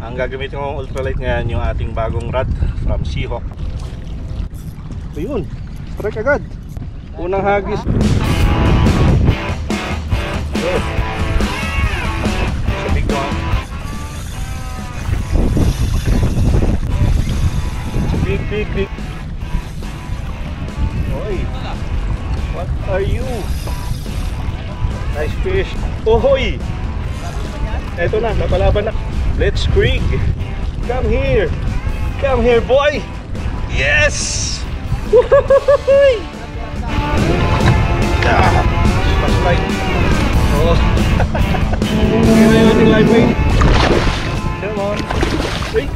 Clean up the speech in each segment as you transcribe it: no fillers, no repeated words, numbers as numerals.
Ang gagamitin kong ultralight ngayon yung ating bagong rod from Seahawk. Ayun, strike agad. Unang hagis. Yes. Sa big one. Big. Oy, what are you? Nice fish. Ohoy! Eto na, napalaban na. Let's Creek. Come here, boy. Yes. Woohoo! Mas light. Oh. Kaya yung ating live weight. Come on. Wait.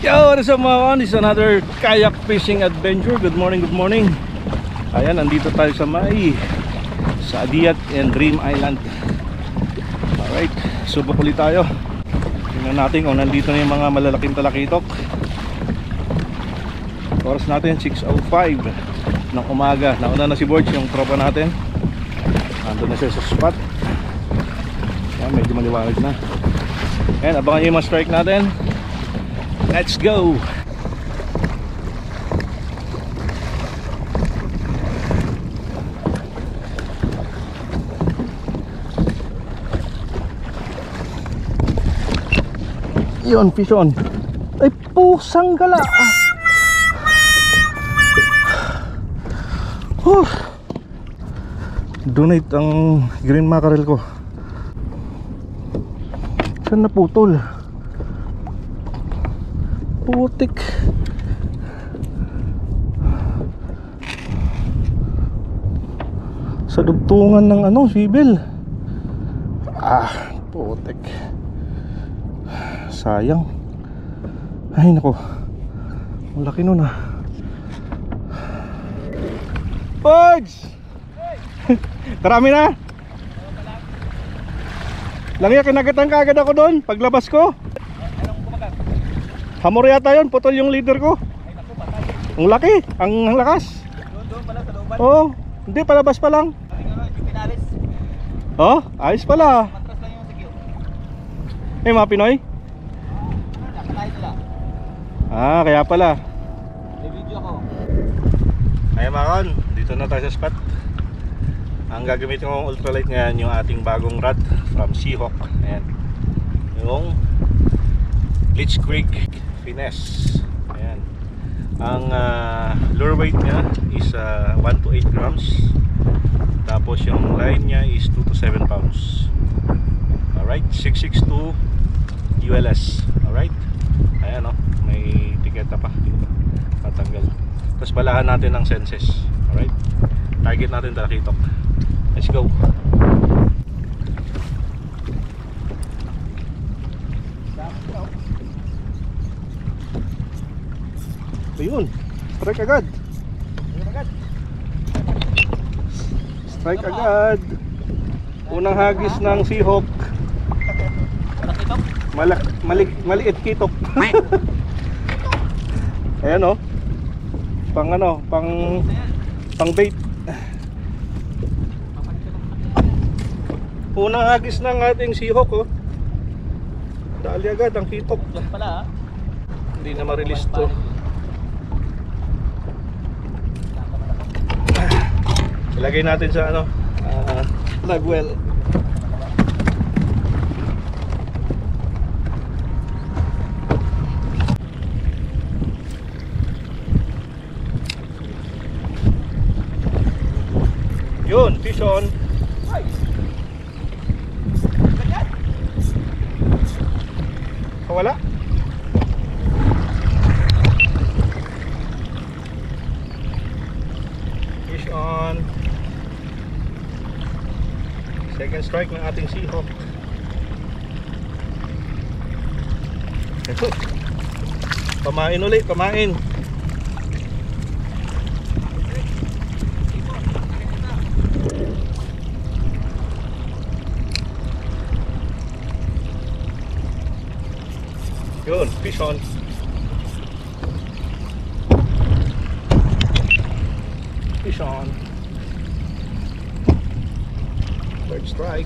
Yo, what is up mga kon? This is another kayak fishing adventure. Good morning. Ayan, nandito tayo sa Adiat and Dream Island. Alright, subok ulit tayo. Tingnan natin kung nandito na yung mga malalaking talakitok. Oras natin 6:05 ng umaga. Nauna na si Borge, yung tropa natin. Nandun na siya sa spot. Ayan, medyo maliwanag na. Ayan, abangan nyo yung mga strike natin. Let's go! Yun, fish on. Ay, pusang gala. Donate ang green mackerel ko. Saan naputol? Putik. Sa dugtungan ng sibil. Putik. Sayang. Ay nako. Ang laki nun Birds! Karami na. Langya, kinagatan ka agad ako doon paglabas ko. Hamor yata yun, putol yung leader ko. Ang laki, ang lakas. Doon pala sa looban. Oo, hindi, palabas pa lang. Oh, ayos pala. Matras lang yung sigyo. Eh, mga Pinoy? Kaya pala. May video ko. Ay mga kon, dito na tayo sa spot. Ang gagamitin kong ultralight ngayon yung ating bagong rod from Seahawk. Ayan, yung Let's Creek Finesse. Ayan. Ang lure weight niya is 1 to 8 grams. Tapos yung line niya is 2 to 7 pounds. Alright, 662 ULS. Alright. Ayan may tiketa pa dito. Tatanggal. Tapos balahan natin ng senses. Alright. Target natin talakitok. Let's go. Ayun, strike agad. Strike agad. Unang hagis ng Seahawk. Maliit kitok. Ayan pang bait. Unang hagis ng ating Seahawk dali agad ang kitok. Hindi na ma-release to. Ilagay natin sa plug well. Yun, fish on. Wala. Fish on. Second strike ng ating Seahawk. Ito. Pamain ulit, pamain. Yun, fish on. Fish on. Third strike.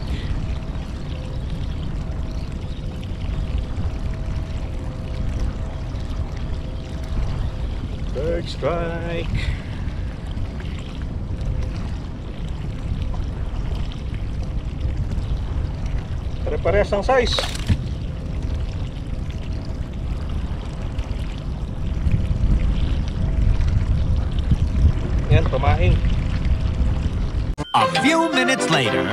Third strike. Pare-parehas ang size. Yan, pamain. A few minutes later.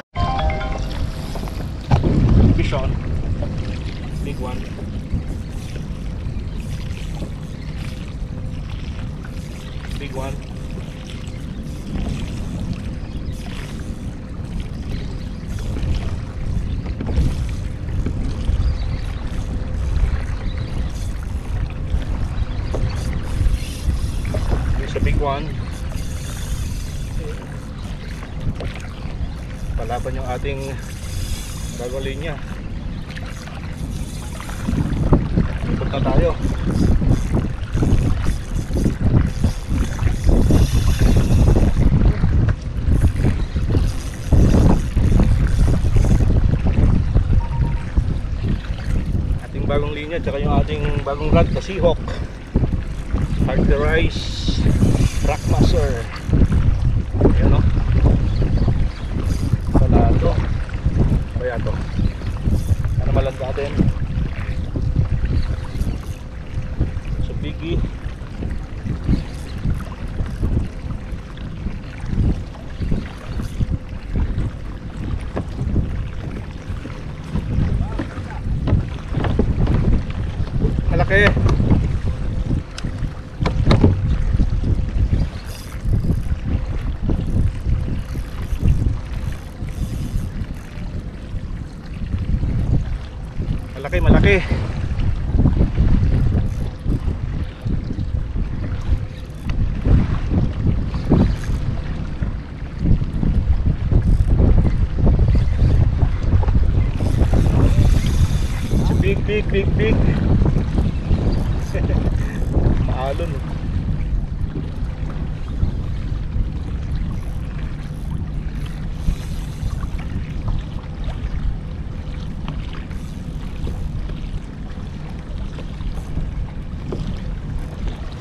Fish on. Big one. Big one. Here's a big one. Palaban yung ating bagong linya. Punta tayo. Ating bagong linya, tsaka yung ating bagong rod na Seahawk. Characterize Rockmaster. Ayan o. Wala ito. Kaya ito. Ano malag natin? So biggie. Malaki. Malaki, malaki. Big. Maalon.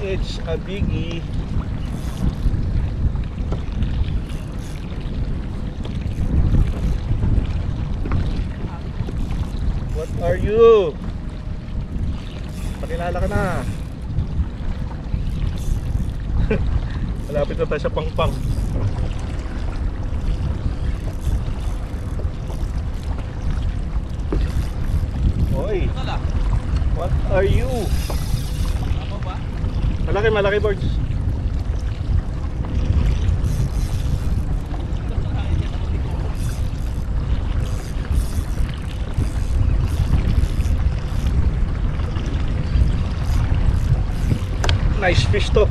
It's a biggie. What are you? Pakilala ka na. Malapit na tayo sa pangpang. Hoy. What are you? Malaki birds. Nice fish to.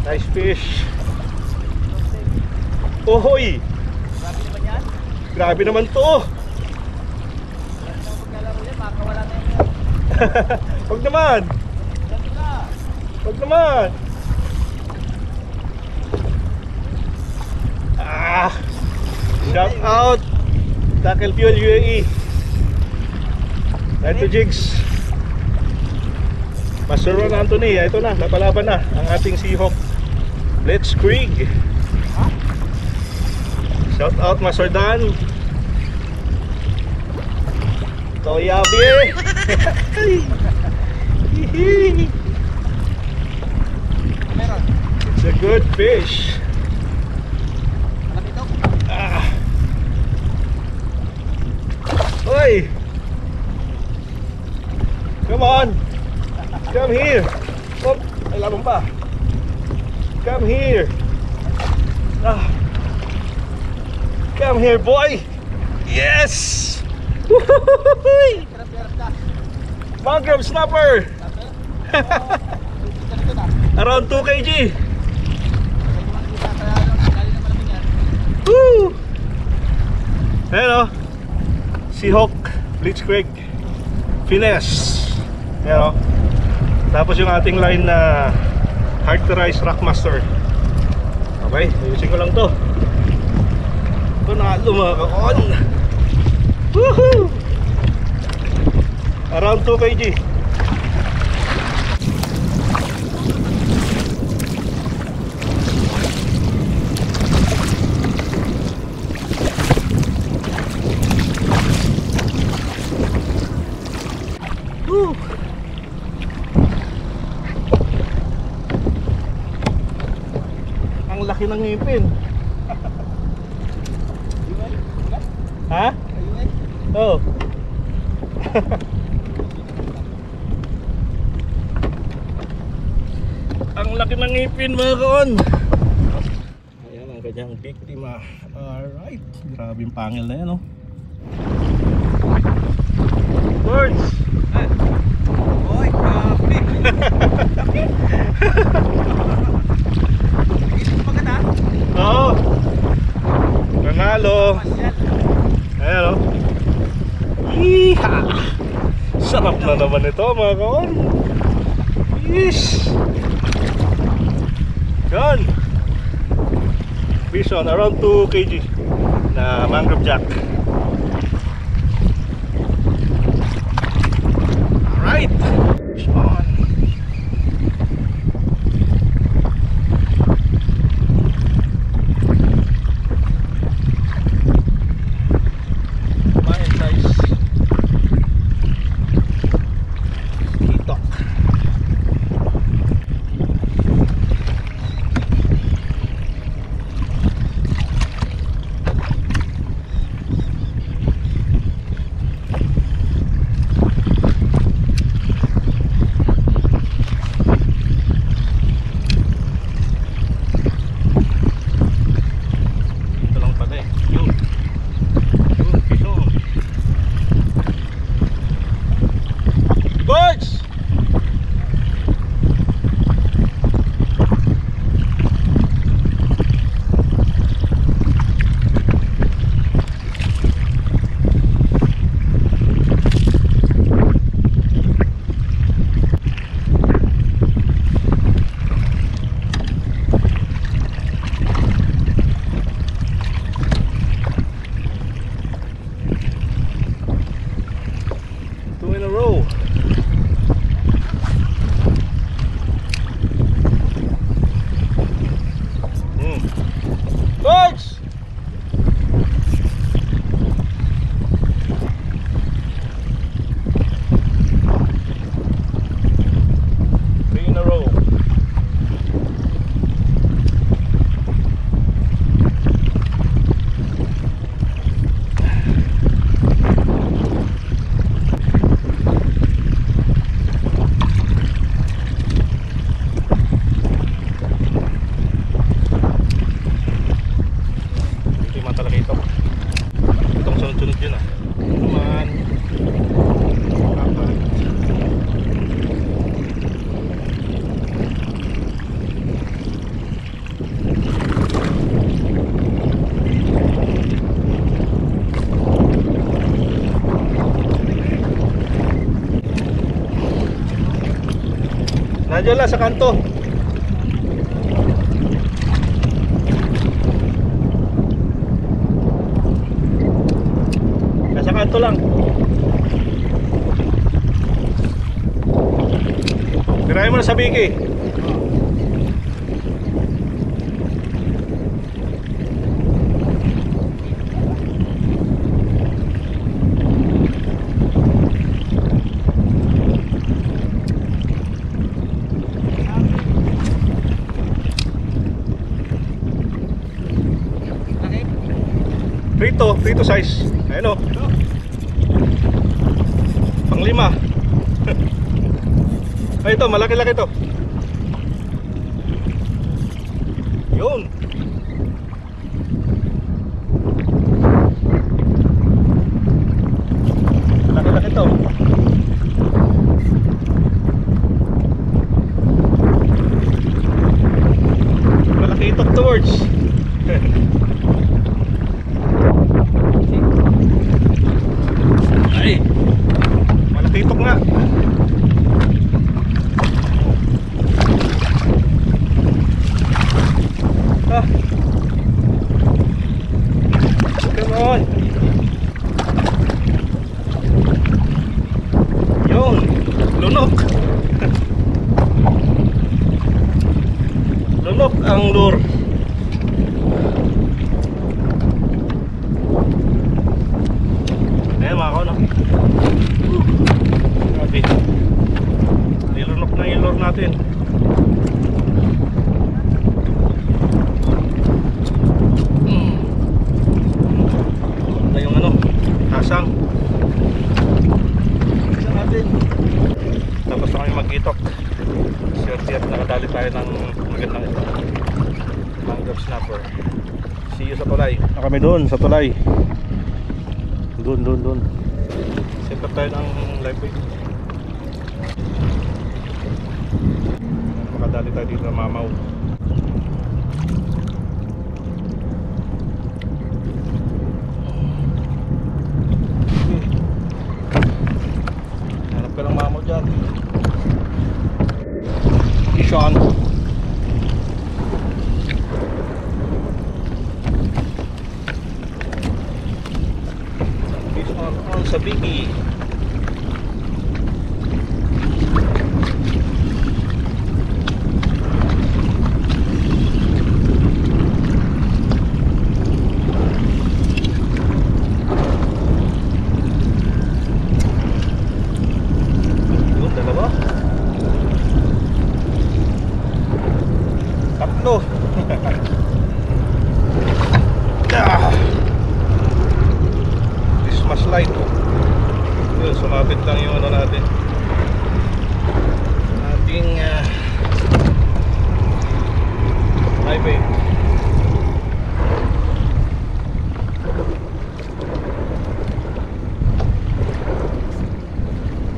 Nice fish. Ohoy! Grabe naman yan. Grabe naman to. Wag naman. Wag naman. Shout out Tackle Fuel UAE. Ito jigs. Master Ron Anthony. Ito na, napalaban na ang ating Seahawk Blitzkrieg. Shout out Master Dan Toyabe. It's a good fish. Oi! Come on! Come here! Oh, ay labang pa. Come here! Come here, boy! Yes! Mangrove snapper! Around 2 kg. Woo! Ayan o, Seahawk Blitzkrieg Finesse. Ayan o. Tapos yung ating line na Characterize Rockmaster. Okay, ayusin ko lang to. Panalo mga kakon. Woohoo! Around 2 kg. Woo! Ang laki ng ngipin. Ha? Oh. Ang laki ng ngipin mga kaon. Ayan ang kanyang biktima. Alright. Grabe yung pangil na yan, oh. Birds! Oy, grabe. Isip maganda. Oo. Nanalo. Ayan, oh. Yeeha! Sarap na naman ito mga kaon. Yes! Yan! Bison, around 2 kg na mangrove jack. Alright! Fish on! Main size hitok. Ito lang pala eh. Yun. Yun, piso. Birds! Two in a row. Birds! Three in a row. Ito yung mga talaga ito. Itong sunod-sunod yun ah. Naman. Apat. Nandiyan lang sa kanto. Nasa kanto lang. Tirahin mo na sa biki. Prito size. Ayan o. Pang-5. Ay ito, malaki-laki ito. Yun. Malaki-laki ito. Malaki ito towards. Ay, malaki-itok nga. Ah. ang lure. Ayan mga kaon, no? Grabe. Nilunok na yung lure natin. Na yung ano, hasang. Isa natin. Tapos na kami mag-itok. Swerte at nakadali tayo ng magandang ito. Mangrove snapper. See you sa tulay. Na kami doon sa tulay. Doon. Set up tayo ng live bait. Makadali tayo dito na mamaw. Hanap ka ng mamaw dyan. Sean. Fish on sa biggie. Yun, dalawa. Tatlo. Christmas light. Yun, sumapit lang yung ano natin. Ating live bait.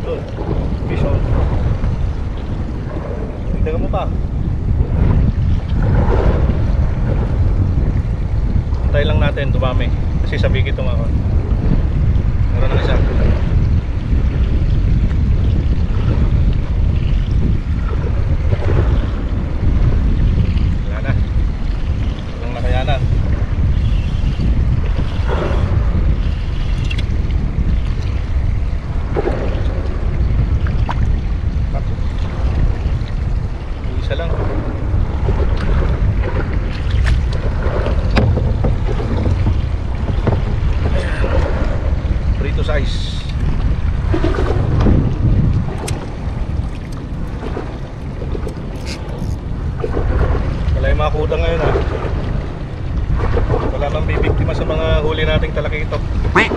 Yun, fish on. Tignan mo pa. Antay lang natin, dumami. Kasi sabi ko mga kon. Meron na isa. Wala na. Walang nakayanan. Isa lang. Prito size. Wala yung mga kuda ngayon ha. Wala nang bibiktima sa mga huli nating talakito. Okay.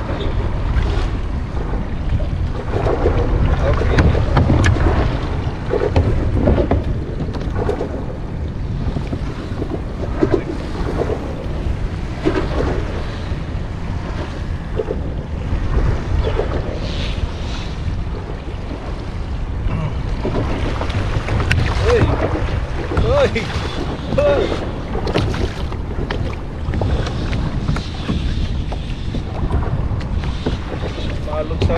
Hoy! Hoy! Malod sa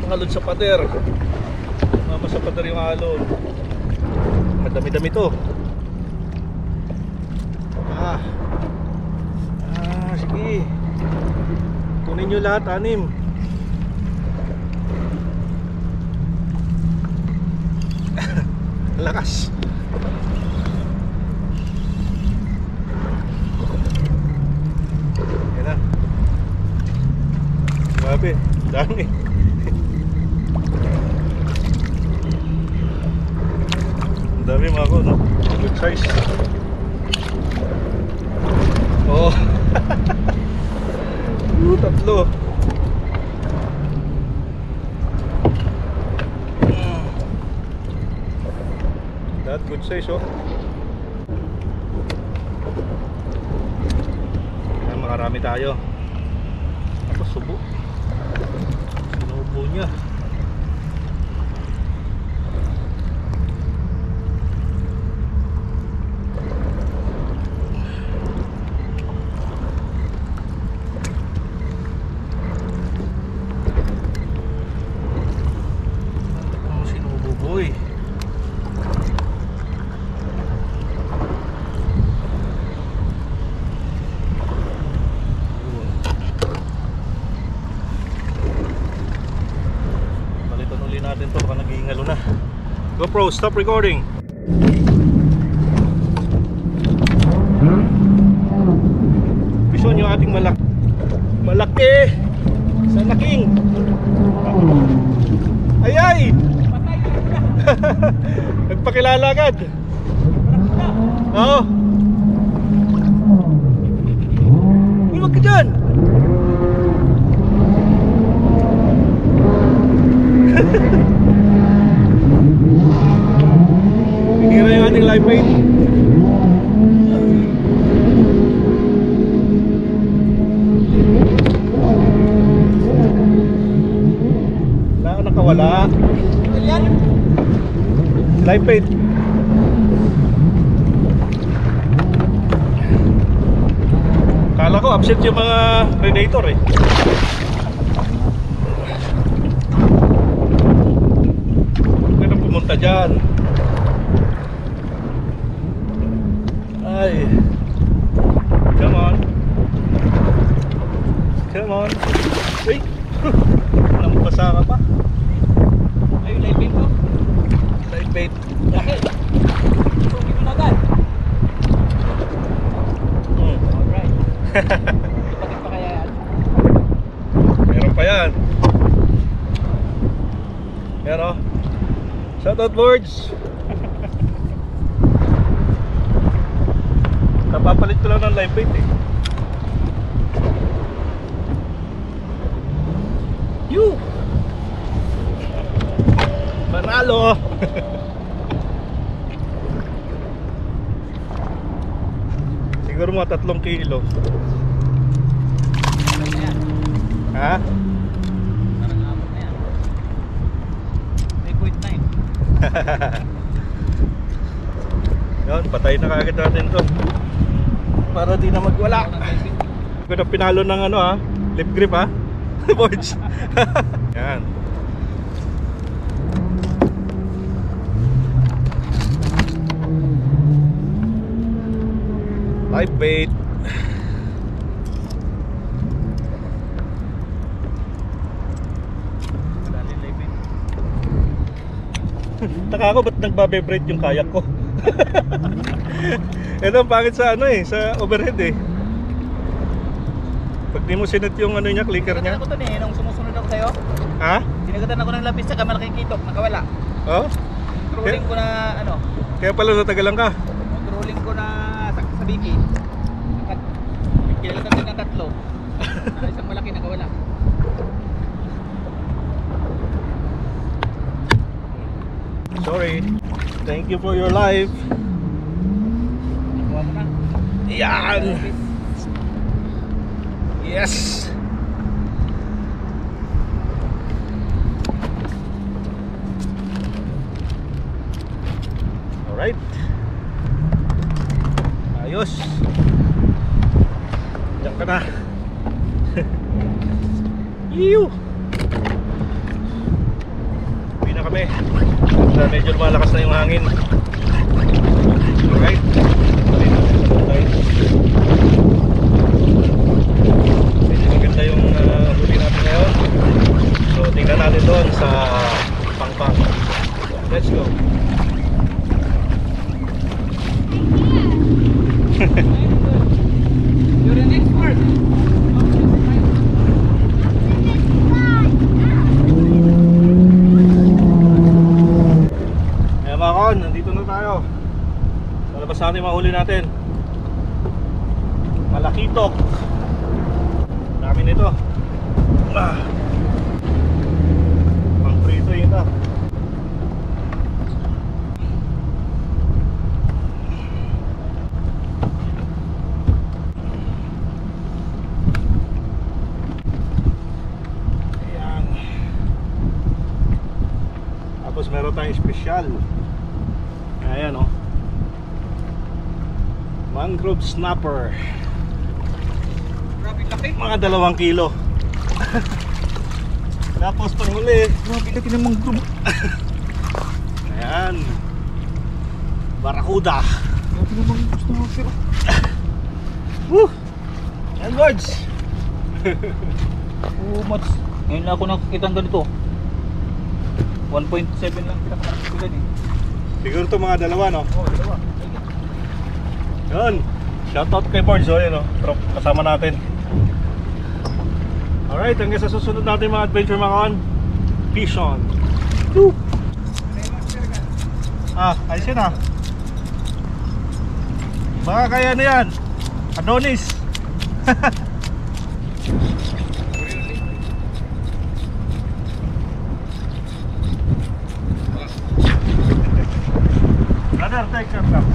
malod sa pader. Mama sa pader yung alon. Madami-dami to. Sige. Kunin nyo lahat, 6. Lakas. Yan na. Grabe, dami. Ang dami mga ko, no? Good size. Oh. Tatlo. That good size, oh. Kaya makarami tayo. Tapos subo. Sinubo niya. Sinubo, boy. Natin to, baka nag-iingalo na. GoPro, stop recording. Vision yung ating malaki sa laking. Ayay! Nagpakilala agad. Oo. Huwag ka dyan. Hinira yung ating live bait. Wala ka nakawala. Live bait. Kala ko absent yung mga predator eh. Huwag ka na pumunta dyan. Ay. Come on. Come on. Uy. Nampasa ka pa. Ay, live bait ko. Live bait. Bakit? Sugi mo na agad. Alright. Ipagin pa kaya yan? Meron pa yan. Yan o. Shoutout boards. Napapalit ko lang ng live bait eh. You! Manalo! Siguro mga 3 kilo. Ano na yan? Ha? Parang abot na yan. 3.9. Yun, patay na kaagad natin to. Para di na magwala. Ko na pinalo ng ano ha, lip grip ha. Boards. Yan. Live bait. Madali live bait. Taka ako ba't nagbabibrate yung kayak ko. Ito ang pangit sa ano eh, sa overhead eh. Pag di mo sinit yung ano niya, clicker niya. Sinagatan ako to eh, nung sumusunod ako sa'yo. Ha? Sinagatan ako ng lapis sa malaking kitok, nakawala. Oh? Rolling ko na ano, Kaya pala natagalan ka. rolling ko na sa biki. Kinalatan din ng 3. Na isang malaki nakawala. Sorry. Thank you for your life. Nakuha mo na. Yan! Yes! Alright. Ayos. Diyan ka na. Ew! Uwi na kami. At medyo lumalakas na yung hangin. Alright. Medyo maganda yung huli natin ngayon. So tingnan natin doon sa Pangpang. Let's go. You're an expert. Ayan mga kon, nandito na tayo. Lalabas natin yung mahuli natin. Malakitok. Dami nito. Pang prito yun na. Ayan. Tapos meron tayong special. Ayan o. Mangrove snapper. Grabe laki. Mga 2 kilo. Tapos panghuli. Grabe laki ng mangrove. Ayan. Barracuda. Grabe ng mangrove na mga siro. Woo! Ayan boards. Oh, Mats. Ngayon na ako nakakita ng ganito. 1.7 lang pinapakasigan eh. Siguro ito mga dalawa, no? Oo, dalawa. Yun. Shoutout kay Borge, oh, yun, oh. Trop, kasama natin. Alright, hanggang sa susunod natin mga adventure mga kawan. Peace on. Woo! Ayos yun ah. Baka kaya na yan. Adonis. Brother, take care lang.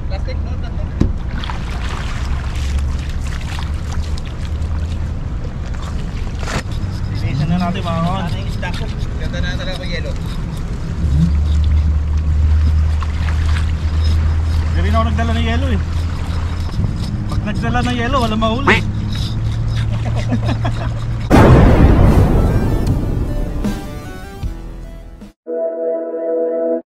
Plastic, no? Plastic. Linisan na natin mga kawan. Ano yung isda ko? Ganda na talaga ko yellow. Hindi rin ako nagdala ng yelo eh. Pag nagdala ng yelo, wala mahuli.